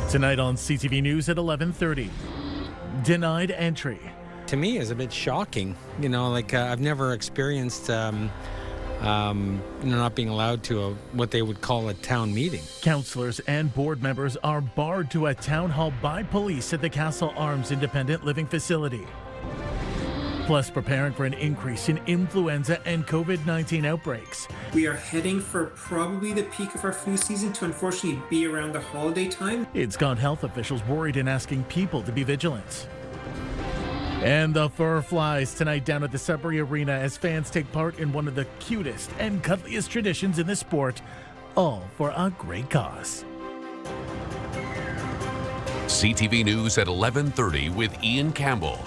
Tonight on CTV News at 11:30. Denied entry. To me, is a bit shocking. I've never experienced, not being allowed to what they would call a town meeting. Councillors and board members are barred to a town hall by police at the Castle Arms Independent Living Facility. Plus, preparing for an increase in influenza and COVID-19 outbreaks. We are heading for probably the peak of our flu season to unfortunately be around the holiday time. It's got health officials worried and asking people to be vigilant. And the fur flies tonight down at the Sudbury Arena as fans take part in one of the cutest and cuddliest traditions in the sport, all for a great cause. CTV News at 11:30 with Ian Campbell.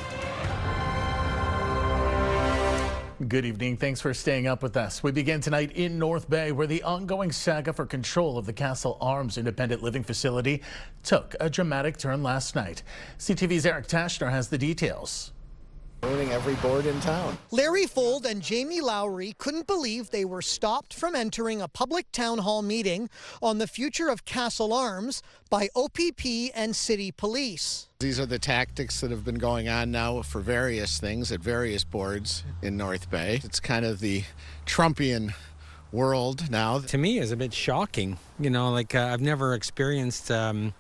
Good evening. Thanks for staying up with us. We begin tonight in North Bay, where the ongoing saga for control of the Castle Arms Independent Living Facility took a dramatic turn last night. CTV's Eric Tashner has the details. Owning every board in town. Larry Fold and Jamie Lowry couldn't believe they were stopped from entering a public town hall meeting on the future of Castle Arms by OPP and City Police. These are the tactics that have been going on now for various things at various boards in North Bay. It's kind of the Trumpian world now. To me, is a bit shocking. I've never experienced, not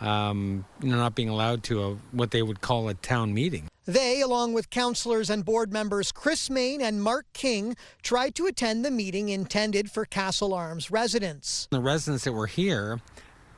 being allowed to what they would call a town meeting. They, along with councillors and board members Chris Main and Mark King, tried to attend the meeting intended for Castle Arms residents. The residents that were here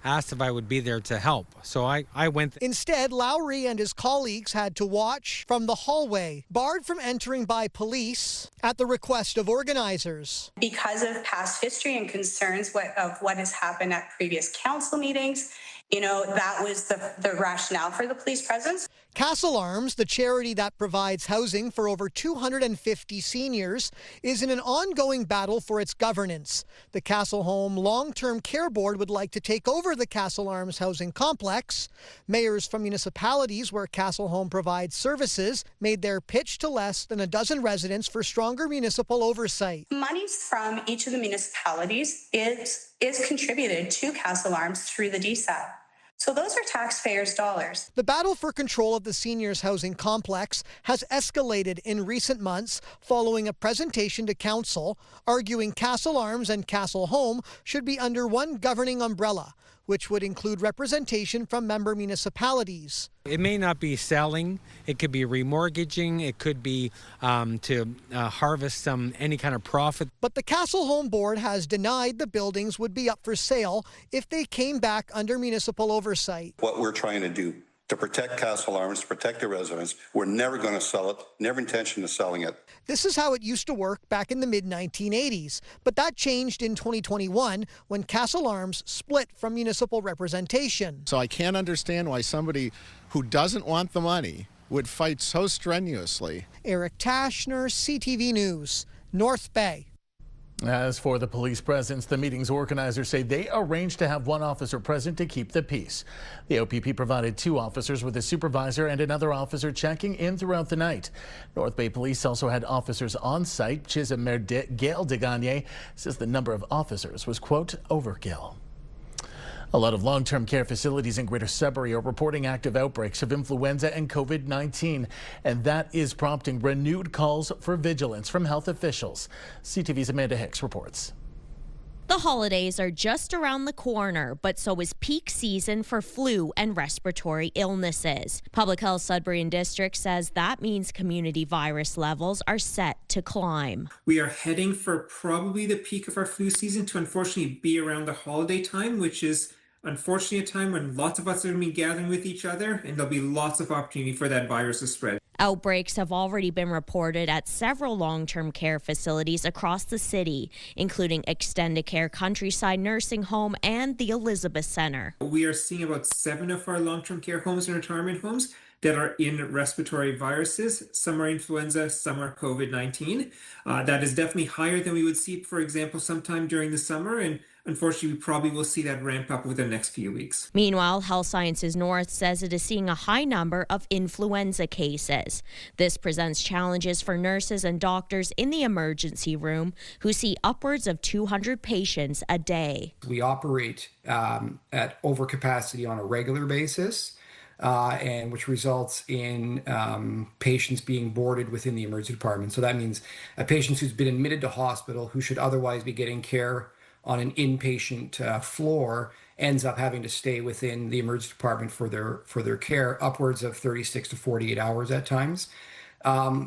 asked if I would be there to help, so I went. Instead, Lowry and his colleagues had to watch from the hallway, barred from entering by police at the request of organizers. Because of past history and concerns of what has happened at previous council meetings, that was the rationale for the police presence. Castle Arms, the charity that provides housing for over 250 seniors, is in an ongoing battle for its governance. The Castle Home Long-Term Care Board would like to take over the Castle Arms housing complex. Mayors from municipalities where Castle Home provides services made their pitch to less than a dozen residents for stronger municipal oversight. Monies from each of the municipalities is contributed to Castle Arms through the DSAP. So those are taxpayers' dollars. The battle for control of the seniors' housing complex has escalated in recent months following a presentation to council arguing Castle Arms and Castle Home should be under one governing umbrella, which would include representation from member municipalities. It may not be selling, it could be remortgaging, it could be to harvest any kind of profit. But the Castle Home Board has denied the buildings would be up for sale if they came back under municipal oversight. What we're trying to do to protect Castle Arms, to protect the residents, we're never going to sell it, never intention of selling it. This is how it used to work back in the mid-1980s, but that changed in 2021 when Castle Arms split from municipal representation. So I can't understand why somebody who doesn't want the money would fight so strenuously. Eric Tashner, CTV News, North Bay. As for the police presence, the meeting's organizers say they arranged to have one officer present to keep the peace. The OPP provided 2 officers with a supervisor and another officer checking in throughout the night. North Bay Police also had officers on site. Chisholm Mayor Gail DeGagne says the number of officers was, quote, overkill. A lot of long-term care facilities in Greater Sudbury are reporting active outbreaks of influenza and COVID-19, and that is prompting renewed calls for vigilance from health officials. CTV's Amanda Hicks reports. The holidays are just around the corner, but so is peak season for flu and respiratory illnesses. Public Health Sudbury and District says that means community virus levels are set to climb. We are heading for probably the peak of our flu season to unfortunately be around the holiday time, which is unfortunately a time when lots of us are going to be gathering with each other, and there'll be lots of opportunity for that virus to spread. Outbreaks have already been reported at several long-term care facilities across the city, including Extended Care Countryside Nursing Home and the Elizabeth Center. We are seeing about 7 of our long-term care homes and retirement homes that are in respiratory viruses. Some are influenza, some are COVID-19. That is definitely higher than we would see, for example, sometime during the summer. And unfortunately, we probably will see that ramp up within the next few weeks. Meanwhile, Health Sciences North says it is seeing a high number of influenza cases. This presents challenges for nurses and doctors in the emergency room who see upwards of 200 patients a day. We operate at overcapacity on a regular basis, and which results in patients being boarded within the emergency department. So that means a patient who's been admitted to hospital who should otherwise be getting care on an inpatient floor ends up having to stay within the emergency department for their care upwards of 36 to 48 hours at times,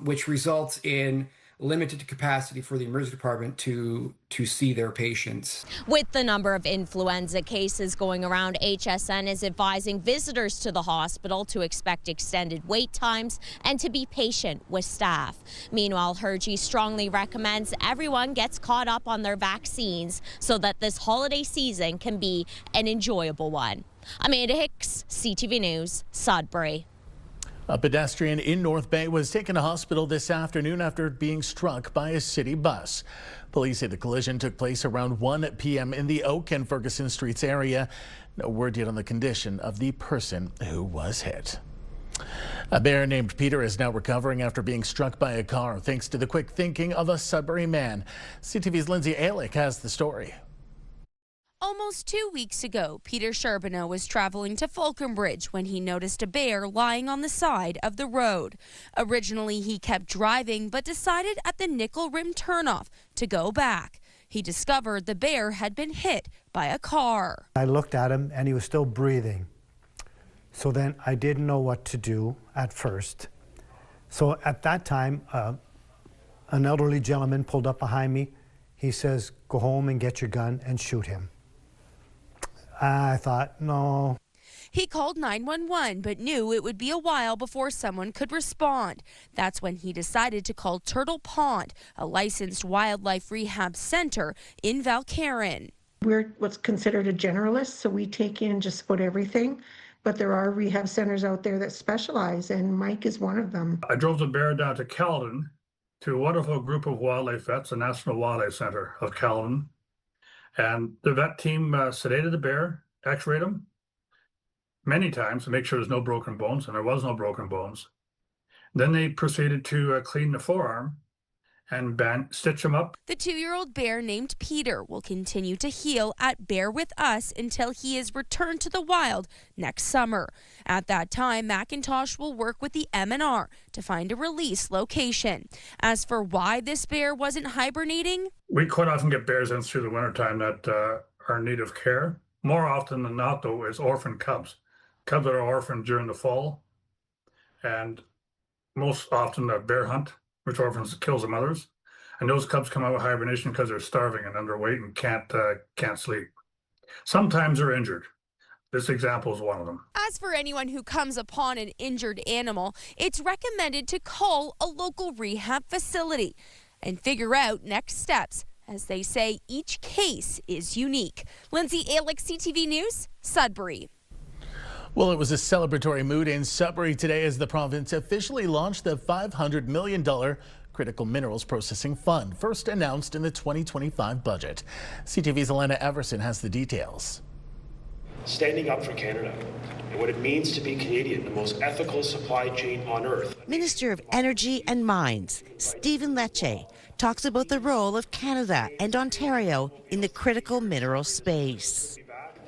which results in limited capacity for the emergency department to see their patients. With the number of influenza cases going around, HSN is advising visitors to the hospital to expect extended wait times and to be patient with staff. Meanwhile, Hergy strongly recommends everyone gets caught up on their vaccines so that this holiday season can be an enjoyable one. Amanda Hicks, CTV News, Sudbury. A pedestrian in North Bay was taken to hospital this afternoon after being struck by a city bus. Police say the collision took place around 1 p.m. in the Oak and Ferguson Streets area. No word yet on the condition of the person who was hit. A bear named Peter is now recovering after being struck by a car thanks to the quick thinking of a Sudbury man. CTV's Lindsay Alick has the story. Almost 2 weeks ago, Peter Charbonneau was traveling to Falconbridge when he noticed a bear lying on the side of the road. Originally, he kept driving, but decided at the nickel rim turnoff to go back. He discovered the bear had been hit by a car. I looked at him and he was still breathing. So then I didn't know what to do at first. So at that time, an elderly gentleman pulled up behind me. He says, "Go home and get your gun and shoot him." I thought, no. He called 911, but knew it would be a while before someone could respond. That's when he decided to call Turtle Pond, a licensed wildlife rehab center in Valcarin. We're what's considered a generalist, so we take in just about everything. But there are rehab centers out there that specialize, and Mike is one of them. I drove the bear down to Caledon to a wonderful group of wildlife vets, the National Wildlife Center of Caledon. And the vet team sedated the bear, x-rayed him many times to make sure there's no broken bones, and there was no broken bones. Then they proceeded to clean the forearm and stitch him up. The 2-year-old bear named Peter will continue to heal at Bear With Us until he is returned to the wild next summer. At that time, McIntosh will work with the MNR to find a release location. As for why this bear wasn't hibernating, we quite often get bears in through the wintertime that are in need of care. More often than not, though, is orphan cubs. Cubs that are orphaned during the fall. And most often a bear hunt, which orphans kills the mothers, and those cubs come out of hibernation because they're starving and underweight and can't sleep. Sometimes they're injured. This example is one of them. As for anyone who comes upon an injured animal, it's recommended to call a local rehab facility and figure out next steps. As they say, each case is unique. Lindsay Alick, CTV News, Sudbury. Well, it was a celebratory mood in Sudbury today as the province officially launched the $500 million Critical Minerals Processing Fund, first announced in the 2025 budget. CTV's Elena Everson has the details. Standing up for Canada and what it means to be Canadian, the most ethical supply chain on earth. Minister of Energy and Mines, Stephen Lecce, talks about the role of Canada and Ontario in the critical mineral space.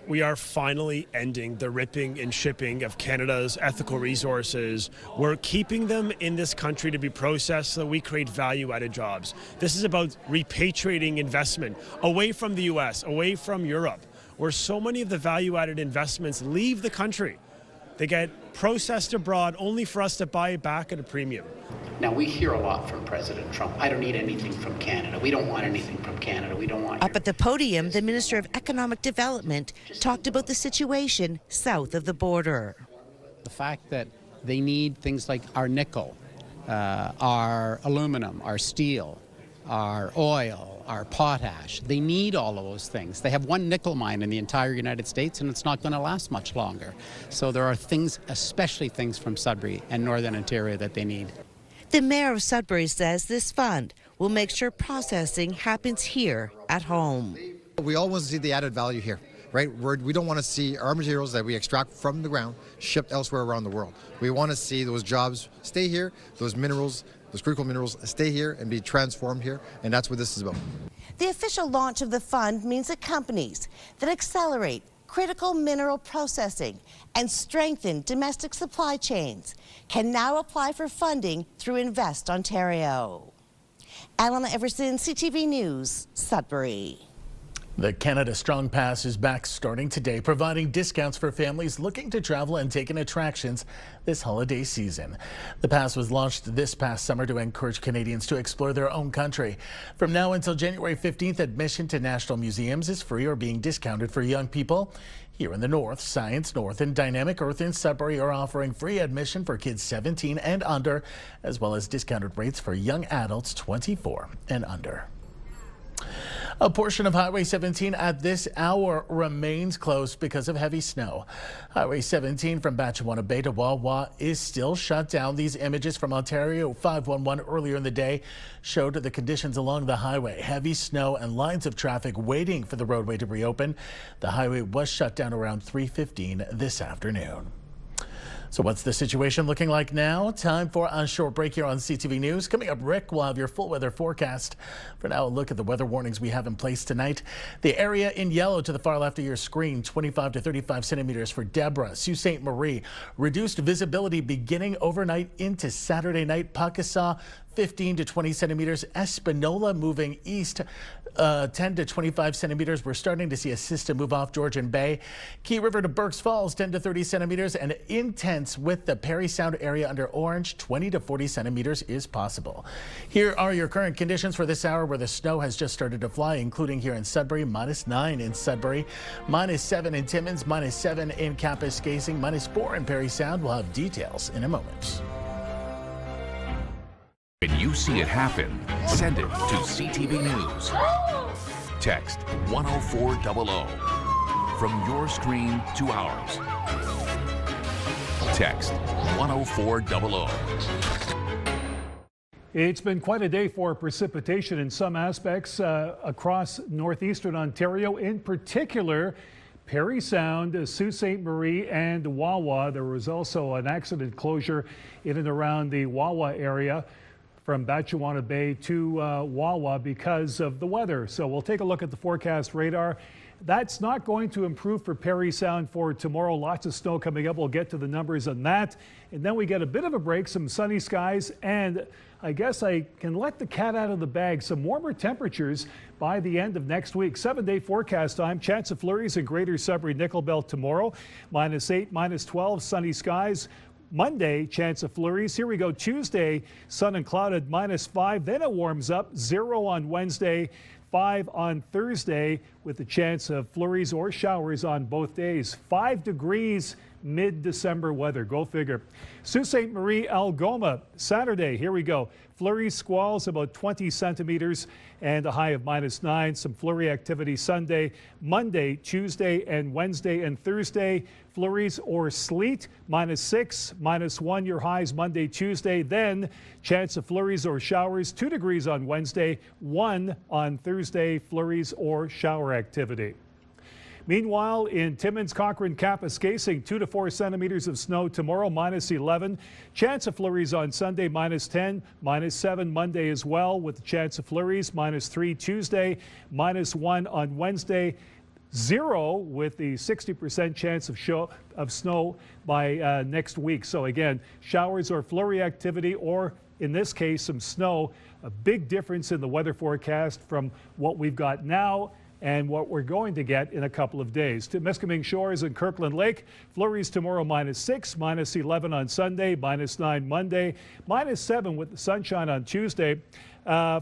We are finally ending the ripping and shipping of Canada's ethical resources. We're keeping them in this country to be processed so that we create value-added jobs. This is about repatriating investment away from the U.S., away from Europe, where so many of the value-added investments leave the country. They get processed abroad only for us to buy it back at a premium. Now, we hear a lot from President Trump. I don't need anything from Canada. We don't want anything from Canada. We don't want... Up at the podium, the Minister of Economic Development talked about the situation south of the border. The fact that they need things like our nickel, our aluminum, our steel, our oil, our potash. They need all of those things. They have one nickel mine in the entire United States, and it's not going to last much longer. So there are things, especially things from Sudbury and Northern Ontario, that they need. The mayor of Sudbury says this fund will make sure processing happens here at home. We all want to see the added value here, right? We don't want to see our materials that we extract from the ground shipped elsewhere around the world. We want to see those jobs stay here, those minerals, those critical minerals stay here and be transformed here, and that's what this is about. The official launch of the fund means that companies that accelerate critical mineral processing and strengthen domestic supply chains can now apply for funding through Invest Ontario. Alana Everson, CTV News, Sudbury. The Canada Strong Pass is back starting today, providing discounts for families looking to travel and take in attractions this holiday season. The pass was launched this past summer to encourage Canadians to explore their own country. From now until January 15th, admission to national museums is free or being discounted for young people. Here in the North, Science North and Dynamic Earth in Sudbury are offering free admission for kids 17 and under, as well as discounted rates for young adults 24 and under. A portion of Highway 17 at this hour remains closed because of heavy snow. Highway 17 from Batchewana Bay to Wawa is still shut down. These images from Ontario 511 earlier in the day showed the conditions along the highway. Heavy snow and lines of traffic waiting for the roadway to reopen. The highway was shut down around 3:15 this afternoon. So what's the situation looking like now? Time for a short break here on CTV News. Coming up, Rick will have your full weather forecast. For now, a look at the weather warnings we have in place tonight. The area in yellow to the far left of your screen, 25 to 35 centimeters for Deborah, Sault Ste. Marie. Reduced visibility beginning overnight into Saturday night. Pakasaw, 15 to 20 centimeters. Espanola moving east, 10 to 25 centimeters. We're starting to see a system move off Georgian Bay. Key River to Burkes Falls, 10 to 30 centimeters. And intense with the Parry Sound area under orange, 20 to 40 centimeters is possible. Here are your current conditions for this hour where the snow has just started to fly, including here in Sudbury, -9 in Sudbury, -7 in Timmins, -7 in Kapuskasing, -4 in Parry Sound. We'll have details in a moment. When you see it happen, send it to CTV News. Text 10400 from your screen to ours. Text 10400. It's been quite a day for precipitation in some aspects across northeastern Ontario, in particular Parry Sound, Sault Ste. Marie, and Wawa. There was also an accident closure in and around the Wawa area from Batchewana Bay to Wawa because of the weather. So we'll take a look at the forecast radar. That's not going to improve for Parry Sound for tomorrow. Lots of snow coming up. We'll get to the numbers on that. And then we get a bit of a break, some sunny skies, and I guess I can let the cat out of the bag. Some warmer temperatures by the end of next week. 7-day forecast time. Chance of flurries in Greater Sudbury, Nickel Belt tomorrow. -8, -12, sunny skies. Monday, chance of flurries. Here we go. Tuesday, sun and clouded, -5. Then it warms up. 0 on Wednesday, 5 on Thursday, with the chance of flurries or showers on both days. 5 degrees mid-December weather. Go figure. Sault Ste. Marie, Algoma, Saturday. Here we go. Flurries, squalls, about 20 centimeters and a high of -9. Some flurry activity Sunday, Monday, Tuesday, and Wednesday and Thursday. Flurries or sleet, -6, -1 your highs Monday, Tuesday. Then chance of flurries or showers, 2 degrees on Wednesday, 1 on Thursday, flurries or shower activity. Meanwhile, in Timmins, Cochrane, Kapuskasing, 2 to 4 centimeters of snow tomorrow, -11. Chance of flurries on Sunday, -10, -7 Monday as well, with the chance of flurries, -3 Tuesday, -1 on Wednesday, 0 with the 60% chance of snow by next week. So again, showers or flurry activity, or in this case, some snow. A big difference in the weather forecast from what we've got now and what we're going to get in a couple of days. To Miskaming Shores and Kirkland Lake, flurries tomorrow -6, -11 on Sunday, -9 Monday, -7 with the sunshine on Tuesday.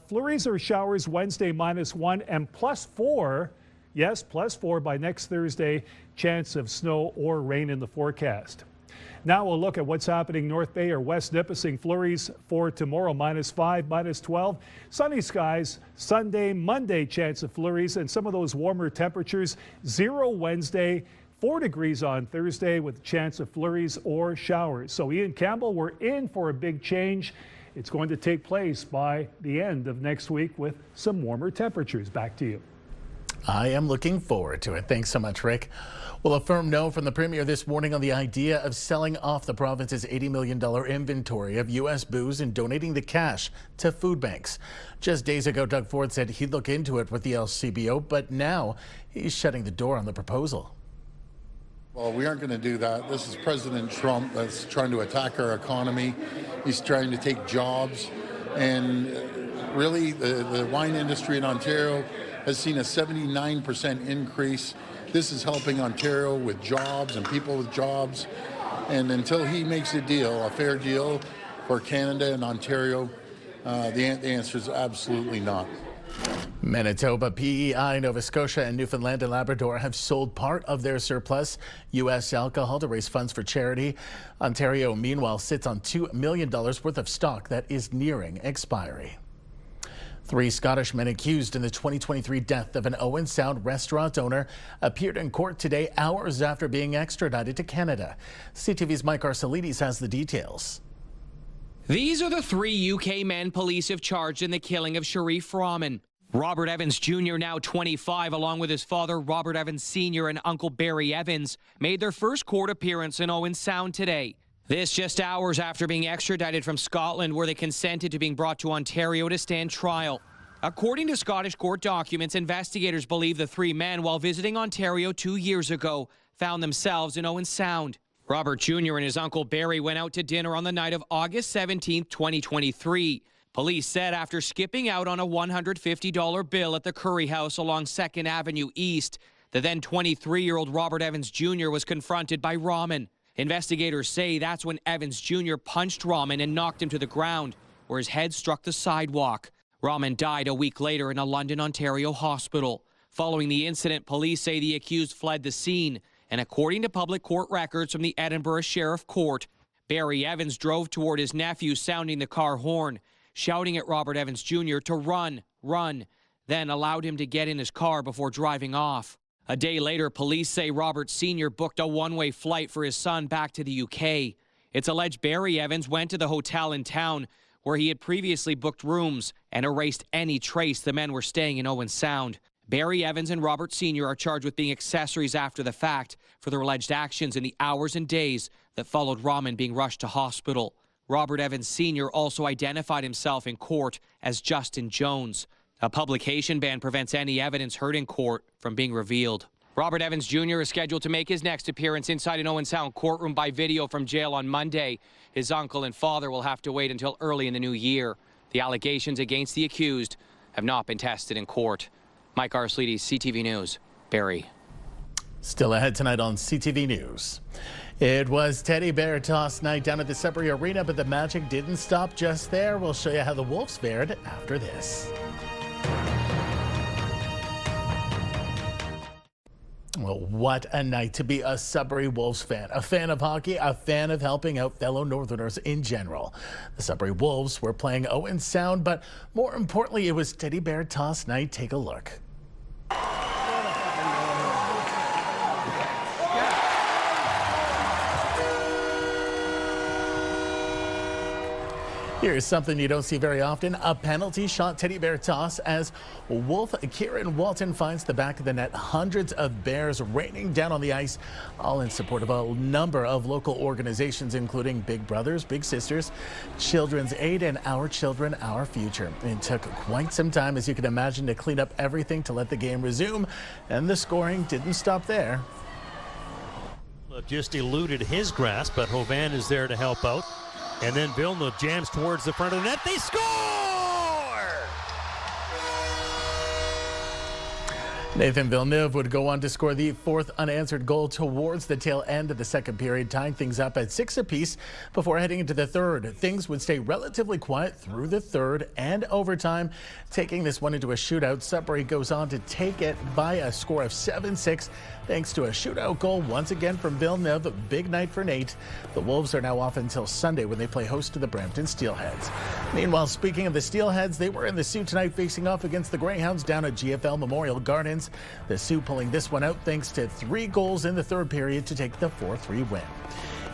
Flurries or showers Wednesday, -1 and +4. Yes, +4 by next Thursday. Chance of snow or rain in the forecast. Now we'll look at what's happening North Bay or West Nipissing. Flurries for tomorrow, -5, -12. Sunny skies Sunday, Monday, chance of flurries and some of those warmer temperatures. 0 Wednesday, 4 degrees on Thursday with a chance of flurries or showers. So Ian Campbell, we're in for a big change. It's going to take place by the end of next week with some warmer temperatures. Back to you. I am looking forward to it. Thanks so much, Rick. Well, a firm no from the Premier this morning on the idea of selling off the province's $80 million inventory of U.S. booze and donating the cash to food banks. Just days ago, Doug Ford said he'd look into it with the LCBO, but now he's shutting the door on the proposal. Well, we aren't going to do that. This is President Trump that's trying to attack our economy. He's trying to take jobs. And really, the wine industry in Ontario has seen a 79% increase. This is helping Ontario with jobs and people with jobs. And until he makes a deal, a fair deal for Canada and Ontario, the answer is absolutely not. Manitoba, PEI, Nova Scotia, and Newfoundland and Labrador have sold part of their surplus U.S. alcohol to raise funds for charity. Ontario, meanwhile, sits on $2 million worth of stock that is nearing expiry. 3 Scottish men accused in the 2023 death of an Owen Sound restaurant owner appeared in court today, hours after being extradited to Canada. CTV's Mike Arcelides has the details. These are the 3 UK men police have charged in the killing of Sharif Rahman. Robert Evans Jr., now 25, along with his father Robert Evans Sr. and Uncle Barry Evans, made their first court appearance in Owen Sound today. This just hours after being extradited from Scotland, where they consented to being brought to Ontario to stand trial. According to Scottish court documents, investigators believe the 3 men, while visiting Ontario 2 years ago, found themselves in Owen Sound. Robert Jr. and his Uncle Barry went out to dinner on the night of August 17, 2023. Police said after skipping out on a $150 bill at the Curry House along 2nd Avenue East, the then 23-year-old Robert Evans Jr. was confronted by Rahman. Investigators say that's when Evans Jr. punched Rahman and knocked him to the ground, where his head struck the sidewalk. Rahman died a week later in a London, Ontario hospital. Following the incident, police say the accused fled the scene, and according to public court records from the Edinburgh Sheriff Court, Barry Evans drove toward his nephew sounding the car horn, shouting at Robert Evans Jr. to run, then allowed him to get in his car before driving off. A day later, police say Robert Sr. booked a one-way flight for his son back to the UK. It's alleged Barry Evans went to the hotel in town where he had previously booked rooms and erased any trace the men were staying in Owen Sound. Barry Evans and Robert Sr. are charged with being accessories after the fact for their alleged actions in the hours and days that followed Rahman being rushed to hospital. Robert Evans Sr. also identified himself in court as Justin Jones. A publication ban prevents any evidence heard in court from being revealed. Robert Evans Jr. is scheduled to make his next appearance inside an Owen Sound courtroom by video from jail on Monday. His uncle and father will have to wait until early in the new year. The allegations against the accused have not been tested in court. Mike Arcelides, CTV News, Barrie. Still ahead tonight on CTV News. It was teddy bear toss night down at the Sudbury Arena, but the magic didn't stop just there. We'll show you how the Wolves fared after this. Well, what a night to be a Sudbury Wolves fan. A fan of hockey, a fan of helping out fellow Northerners in general. The Sudbury Wolves were playing Owen Sound, but more importantly, it was teddy bear toss night. Take a look. Here's something you don't see very often, a penalty shot teddy bear toss as Wolf Kieran Walton finds the back of the net. Hundreds of bears raining down on the ice, all in support of a number of local organizations, including Big Brothers, Big Sisters, Children's Aid, and Our Children, Our Future. It took quite some time, as you can imagine, to clean up everything to let the game resume, and the scoring didn't stop there. Just eluded his grasp, but Hovan is there to help out. And then Villeneuve jams towards the front of the net. They score! Nathan Villeneuve would go on to score the fourth unanswered goal towards the tail end of the second period, tying things up at 6 apiece before heading into the third. Things would stay relatively quiet through the third and overtime, taking this one into a shootout. Sudbury goes on to take it by a score of 7-6 thanks to a shootout goal once again from Villeneuve. Big night for Nate. The Wolves are now off until Sunday when they play host to the Brampton Steelheads. Meanwhile, speaking of the Steelheads, they were in the Sault tonight facing off against the Greyhounds down at GFL Memorial Gardens. The Sioux pulling this one out thanks to 3 goals in the third period to take the 4-3 win.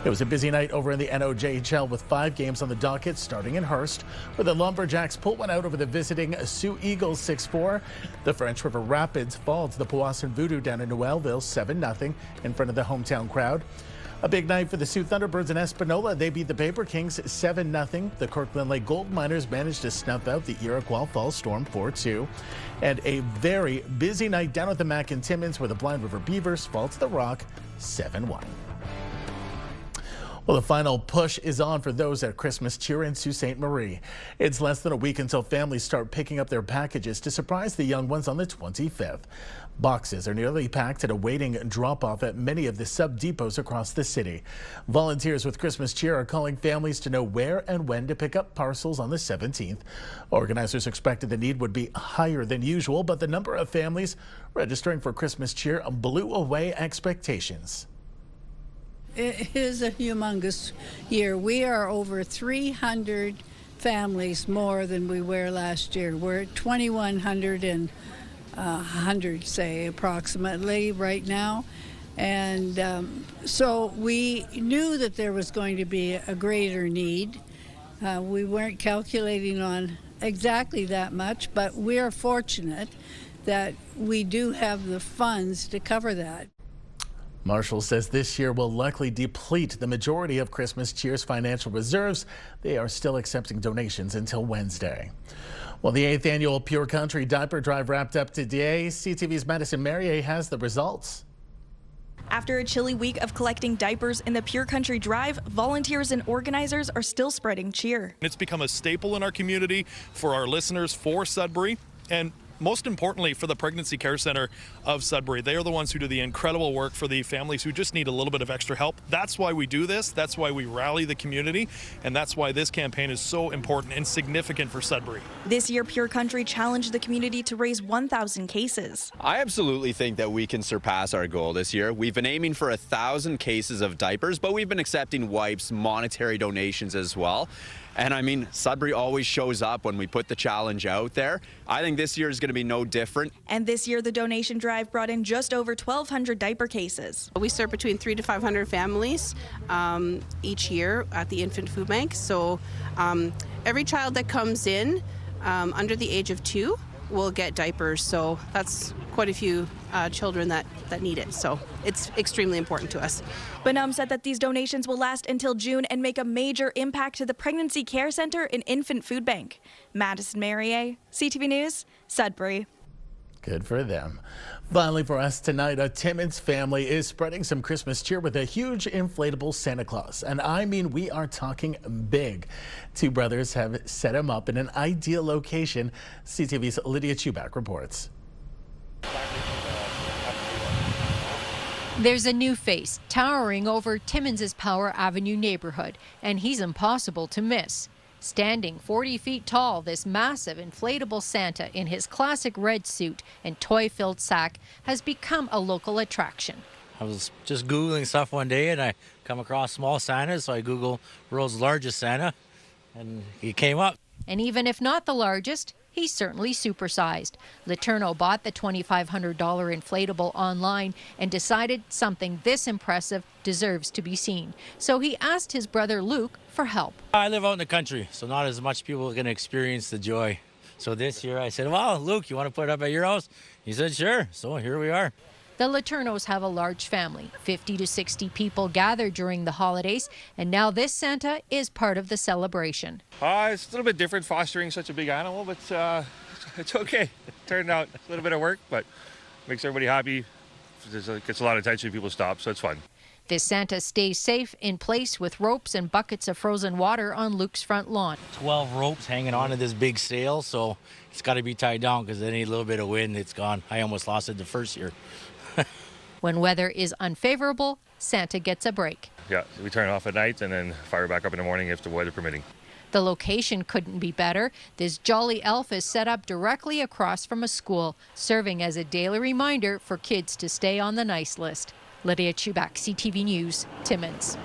It was a busy night over in the NOJHL with 5 games on the docket, starting in Hearst, where the Lumberjacks pulled one out over the visiting Sioux Eagles 6-4. The French River Rapids fall to the Powassan Voodoo down in Noelville 7-0 in front of the hometown crowd. A big night for the Sioux Thunderbirds in Espanola. They beat the Paper Kings 7-0. The Kirkland Lake Gold Miners managed to snuff out the Iroquois Falls Storm 4-2. And a very busy night down at the Mac in Timmins, where the Blind River Beavers fall to the Rock 7-1. Well, the final push is on for those at Christmas cheer in Sault Ste. Marie. It's less than a week until families start picking up their packages to surprise the young ones on the 25th. Boxes are nearly packed and awaiting drop-off at many of the sub-depots across the city. Volunteers with Christmas cheer are calling families to know where and when to pick up parcels on the 17th. Organizers expected the need would be higher than usual, but the number of families registering for Christmas cheer blew away expectations. It is a humongous year. We are over 300 families more than we were last year. We're at 2,100 and 100, say, approximately right now. And so we knew that there was going to be a greater need. We weren't calculating on exactly that much, but we are fortunate that we do have the funds to cover that. Marshall says this year will likely deplete the majority of Christmas cheer's financial reserves. They are still accepting donations until Wednesday. Well, the 8th annual Pure Country Diaper Drive wrapped up today. CTV's Madison Merrier has the results. After a chilly week of collecting diapers in the Pure Country Drive, volunteers and organizers are still spreading cheer. It's become a staple in our community for our listeners, for Sudbury, and most importantly for the Pregnancy Care Center of Sudbury. They are the ones who do the incredible work for the families who just need a little bit of extra help. That's why we do this. That's why we rally the community. And that's why this campaign is so important and significant for Sudbury. This year, Pure Country challenged the community to raise 1,000 cases. I absolutely think that we can surpass our goal this year. We've been aiming for 1,000 cases of diapers, but we've been accepting wipes, monetary donations as well. And I mean, Sudbury always shows up when we put the challenge out there. I think this year is going to be no different. And this year, the donation drive brought in just over 1,200 diaper cases. We serve between 300 to 500 families each year at the Infant Food Bank. So every child that comes in under the age of 2 will get diapers. So that's quite a few children that need it. So it's extremely important to us. Bonhomme said that these donations will last until June and make a major impact to the Pregnancy Care Center and Infant Food Bank. Madison Merrier, CTV News, Sudbury. Good for them. Finally for us tonight, a Timmins family is spreading some Christmas cheer with a huge inflatable Santa Claus. And I mean, we are talking big. 2 brothers have set him up in an ideal location. CTV's Lydia Chubak reports. There's a new face towering over Timmins' Power Avenue neighborhood, and he's impossible to miss. Standing 40 feet tall, this massive inflatable Santa in his classic red suit and toy-filled sack has become a local attraction. I was just Googling stuff one day and I come across small Santas, so I Googled world's largest Santa and he came up. And even if not the largest, he's certainly supersized. Letourneau bought the $2,500 inflatable online and decided something this impressive deserves to be seen. So he asked his brother Luke for help. I live out in the country, so not as much people are going to experience the joy. So this year I said, well, Luke, you want to put it up at your house? He said, sure. So here we are. The Letourneaus have a large family. 50 to 60 people gather during the holidays, and now this Santa is part of the celebration. It's a little bit different fostering such a big animal, but it's okay. It turned out a little bit of work, but makes everybody happy. It gets a lot of attention, people stop, so it's fun. This Santa stays safe in place with ropes and buckets of frozen water on Luke's front lawn. 12 ropes hanging onto this big sail, so it's got to be tied down because any little bit of wind, it's gone. I almost lost it the first year. When weather is unfavorable, Santa gets a break. Yeah, we turn it off at night and then fire back up in the morning if the weather permitting. The location couldn't be better. This jolly elf is set up directly across from a school, serving as a daily reminder for kids to stay on the nice list. Lydia Chubak, CTV News, Timmins.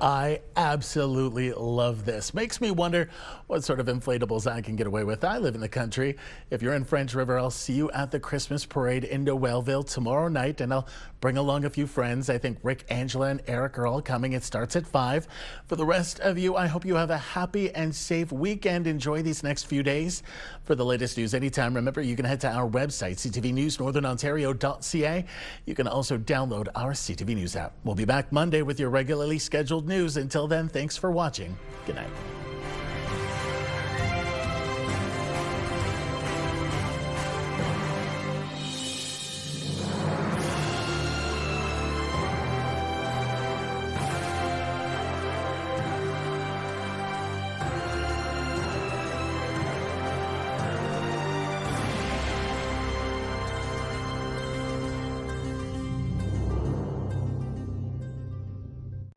I absolutely love this. Makes me wonder what sort of inflatables I can get away with. I live in the country. If you're in French River, I'll see you at the Christmas parade in Noelville tomorrow night, and I'll bring along a few friends. I think Rick, Angela, and Eric are all coming. It starts at 5. For the rest of you, I hope you have a happy and safe weekend. Enjoy these next few days. For the latest news anytime, remember you can head to our website, ctvnewsnorthernontario.ca. You can also download our CTV News app. We'll be back Monday with your regularly scheduled news. Until then, thanks for watching. Good night.